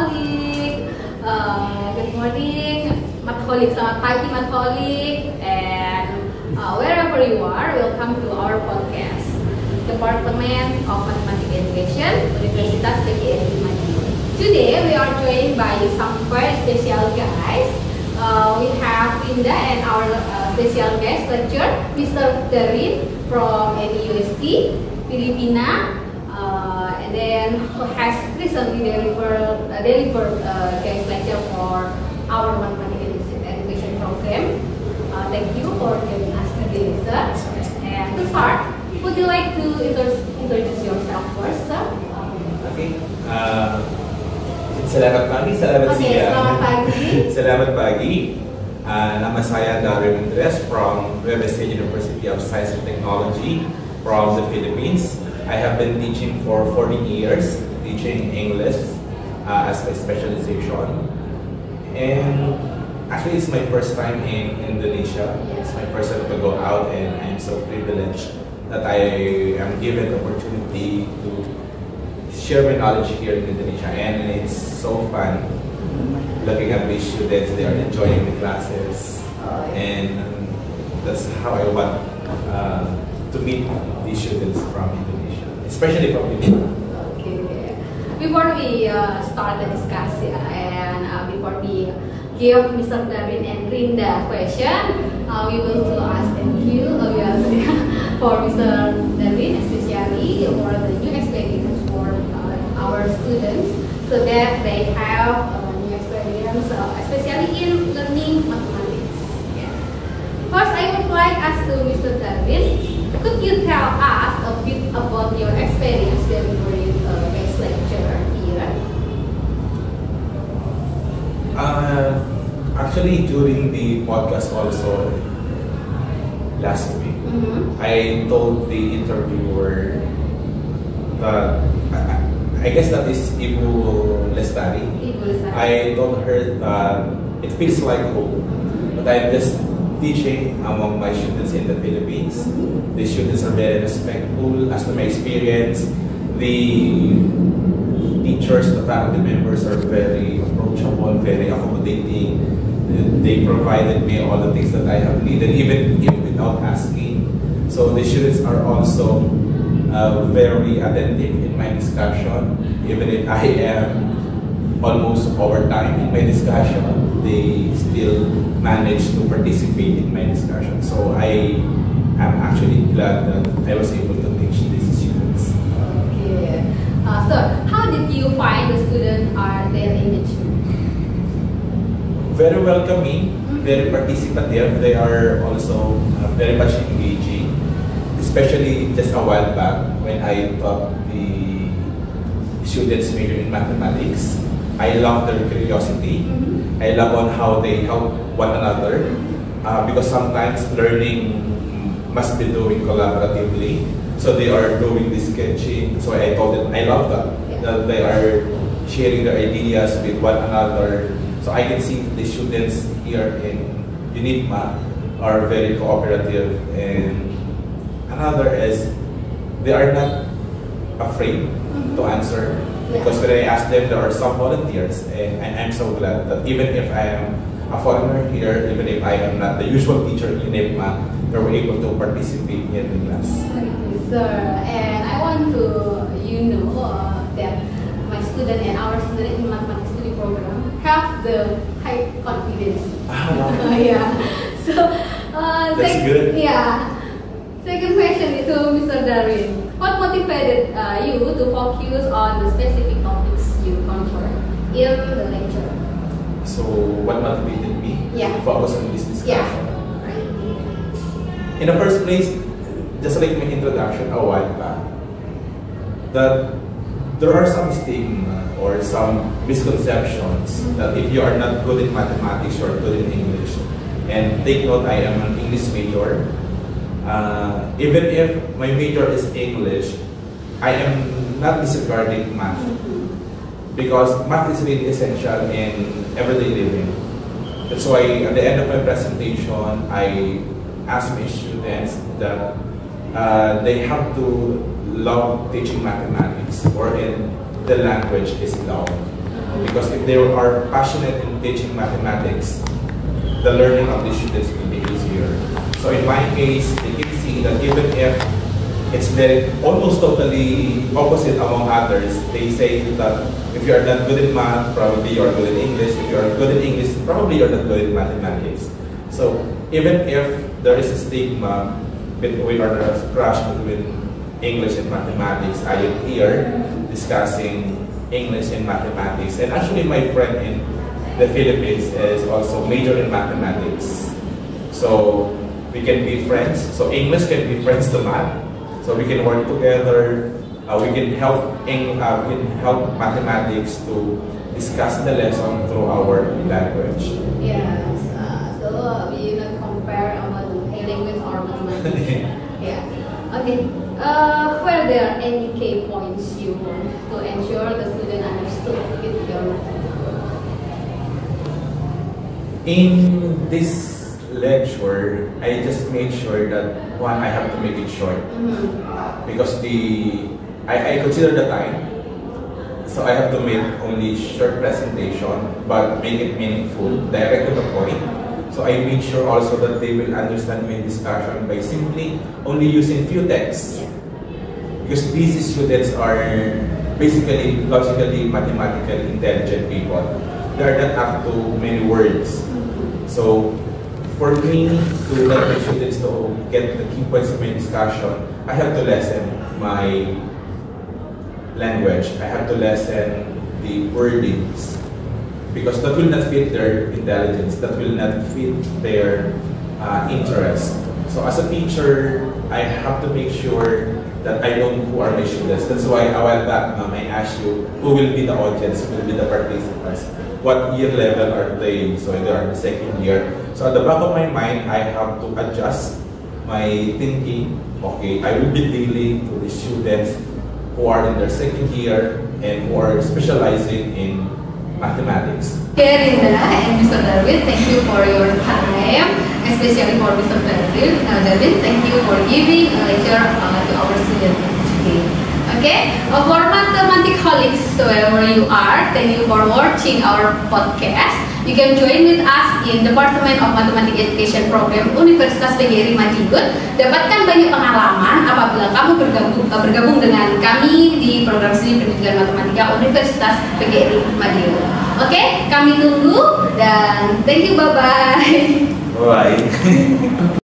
Mathaholic. Good morning, Mathaholic. Selamat pagi, Mathaholic. And wherever you are, welcome to our podcast, Department of Mathematics Education, Universitas PGRI Madiun. Today we are joined by some very special guys. We have Linda and our special guest lecturer, Mr. Darwin from NEUST, Filipina, and then who has recently delivered guest lecture for our mathematics education program. Thank you for joining us today, sir. And to start, would you like to introduce yourself first, sir? Okay. Selamat pagi, selamat siang. Selamat pagi. Selamat pagi. Nama saya Darwin from University of Science and Technology from the Philippines. I have been teaching for 14 years, teaching English as my specialization. And actually, it's my first time in Indonesia. It's my first time to go out, and I'm so privileged that I am given the opportunity to share my knowledge here in Indonesia, and it's so fun looking at these students. They are enjoying the classes, and that's how I want to meet these students from Indonesia, especially from Indonesia. Okay. Before we start the discussion, and before we give Mr. Darwin and Rinda question, we will to ask thank you for Mr. Darwin, especially for the new experience for our students, so that they have new experience, especially in learning mathematics. Yeah. First, I would like to ask to Mr. Darwin, could you tell us a bit about your experience delivering guest lecture here? Actually, during the podcast also last week, I told the interviewer that I guess that is Ibu Lestari. I told her that it feels like home, but I'm just teaching among my students in the Philippines. The students are very respectful. As to my experience, the teachers, the faculty members are very approachable, very accommodating. They provided me all the things that I have needed, even without asking. So the students are also very attentive in my discussion. Even if I am almost over time in my discussion, they still manage to participate in my discussion. So I am actually glad that I was able to teach these students. Okay. So how did you find the students are their engagement? Very welcoming, very participative. They are also very much engaging. Especially just a while back when I taught the students major in mathematics, I love their curiosity. I love on how they help one another, because sometimes learning must be doing collaboratively. So they are doing the sketching. So I told them I love that, that they are sharing their ideas with one another. So I can see the students here in UNITMA are very cooperative, and another is they are not afraid to answer, because when I ask them, there are some volunteers, and I'm so glad that even if I am a foreigner here, even if I am not the usual teacher in UNITMA, they were able to participate in the class. Thank you, sir. And I want to that my student and our student in mathematics study program have the high confidence. Yeah. So that's good. Yeah. Second question is to Mr. Darwin. What motivated you to focus on the specific topics you cover in the lecture? So what motivated me to focus on this discussion? Yeah. Right. In the first place, just like my introduction a while back, that there are some stigma or some misconceptions that if you are not good in mathematics, you are good in English. And take note, I am an English major. Even if my major is English, I am not disregarding math, because math is really essential in everyday living. That's why at the end of my presentation, I ask my students that they have to love teaching mathematics, or in the language is love. Because if they are passionate in teaching mathematics, the learning of the students will be easier. So in my case, they can see that even if it's almost totally opposite among others, they say that if you are not good in math, probably you are good in English. If you are good in English, probably you are not good in mathematics. So even if there is a stigma between or a crush between English and mathematics, I am here discussing English and mathematics. And actually my friend in the Philippines is also major in mathematics. So we can be friends. So English can be friends to math. So we can work together. We can help mathematics to discuss the lesson through our language. Yes. So we not compare about language or mathematics. Yeah. Okay. Were there any key points you want to ensure the student understood with your method? In this lecture, I just made sure that one, I have to make it short because I consider the time, so I have to make only short presentation but make it meaningful, direct to the point. So I made sure also that they will understand my discussion by simply only using few texts. Because these students are basically logically, mathematically intelligent people. They are not up to many words. So for me to let my students to get the key points of my discussion, I have to lessen my language. I have to lessen the wordings. Because that will not fit their intelligence, that will not fit their interest. So as a teacher, I have to make sure that I know who are my students. That's why a while back, I asked you, who will be the audience, who will be the participants? What year level are they? So they are in the second year. So at the back of my mind, I have to adjust my thinking. Okay, I will be dealing to the students who are in their second year and who are specializing in mathematics. Okay, Rinda and Mr. Darwin, thank you for your time, especially for Mr. Darwin, thank you for giving a lecture to our students today. Okay, for mathematics, wherever you are, thank you for watching our podcast. You can join with us in Department of Mathematics Education Program Universitas PGRI Madiun. Dapatkan banyak pengalaman apabila kamu bergabung dengan kami di program studi pendidikan matematika Universitas PGRI Madiun. Oke, kami tunggu dan thank you, bye bye. Bye.